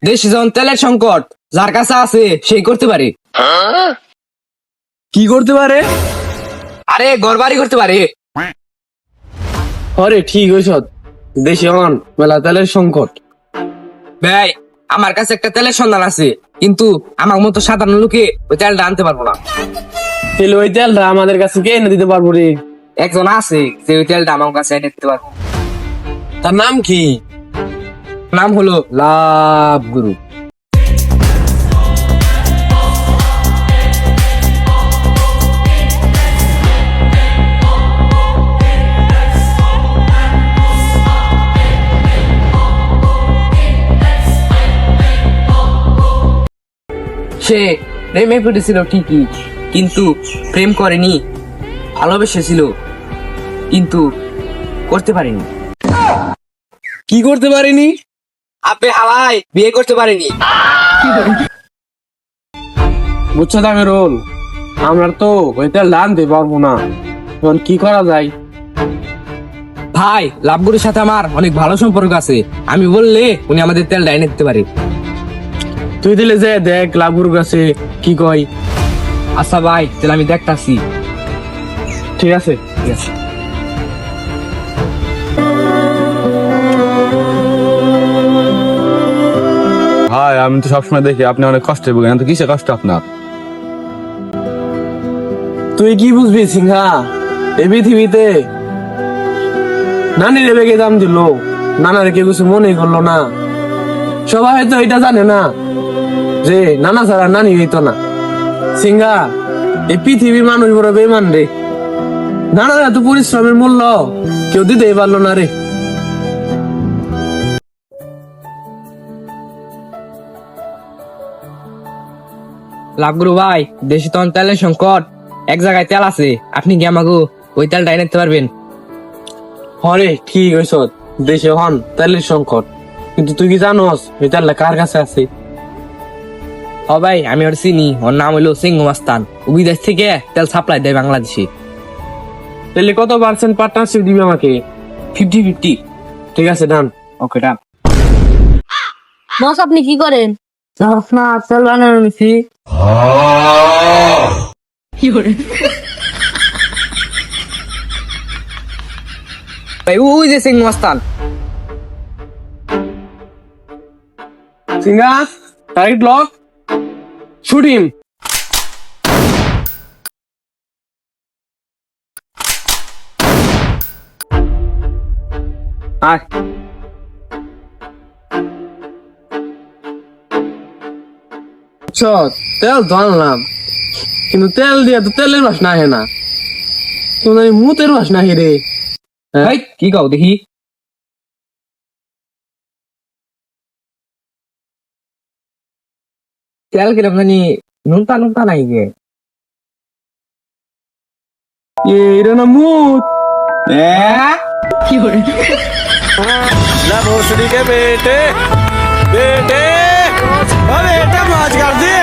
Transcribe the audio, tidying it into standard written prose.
দেশে যখন তেলের সংকট, যার কাছে আছে সেই করতে পারে। কি করতে পারে? আরে ঘরবাড়ি করতে পারে। আরে ঠিক হইছ, দেশে হন মেলা তেলের সংকট। ভাই আমার কাছে একটা তেলের সন্ধান আছে, কিন্তু আমার মতো সাধারণ লোকে ওই তেলটা আনতে পারবো না। তাহলে ওই তেলটা আমাদের কাছে কে এনে দিতে পারবো রে? একজন আছে যে ওই তেলটা আমার কাছে এনে দিতে পারবো। তার নাম কি? নাম হলো লাভ গুরু। সে প্রেমে পড়েছিল ঠিকই, কিন্তু প্রেম করেনি, ভালোবেসেছিল কিন্তু করতে পারেনি। কি করতে পারিনি? আপনি হালাই বিয়ে করতে পারেনি। বুঝছো দামে রোল, আমরা তো ওই তেলটা আনতে পারবো না, এখন কি করা যায়? ভাই লাভগুরুর সাথে আমার অনেক ভালো সম্পর্ক আছে, আমি বললে উনি আমাদের তেলটা এনে দিতে পারে। তুই দিলে যে দেখ লাভুর কাছে কি কয়। আচ্ছা ভাই তাহলে আমি দেখতাছি। ঠিক আছে। ঠিক আছে। ভাই আমি তো সবসময় দেখি আপনি অনেক কষ্টে ভোগেন, তো কিসে কষ্ট আপনার? তুই কি বুঝবি সিংহা, এই পৃথিবীতে নানি রে বেগে দাম দিল, নানার কেউ কিছু মনে করলো না। সবাই হয়তো এটা জানে না যে নানা ছাড়া নানি হইতো না। সিংহা, এই পৃথিবীর মানুষ বড় বেমান রে, নানার এত পরিশ্রমের মূল্য কেউ দিতেই পারলো না রে। লাভগুরু ভাই, দেশে তো তেলের সংকট, এক জায়গায় তেল আছে, আপনি কি আমাকে ওই তেলটা এনে দিতে পারবেন? হরে ঠিক হইছ, দেশে হন তেলের সংকট, কিন্তু তুই কি জানোস এই তেলটা কার কাছে আছে? হ ভাই আমি ওর চিনি, ওর নাম হইলো সিংহ মাস্তান, ও বিদেশ থেকে তেল সাপ্লাই দেয় বাংলাদেশে। তাহলে কত পার্সেন্ট পার্টনারশিপ দিবি আমাকে? 50-50। ঠিক আছে ডান। ওকে ডান। বস আপনি কি করেন? না তেল বানানো নিছি। ভাই ওই যে সিংহ মাস্তান। Singha, target lock, shoot him. আয়। বুঝছো, তেল তো আনলাম, কিন্তু তেল দিয়ে তো তেলের বাস না হে না, তোমার মুতের বাস না হে রে। ভাই কি কাও দেখি। তেল কিরকম জানি নুনতা নুনতা নাই গে। এটা না মুত। भोसड़ी के बेटे बेटे, अरे बेटा माज कर दे।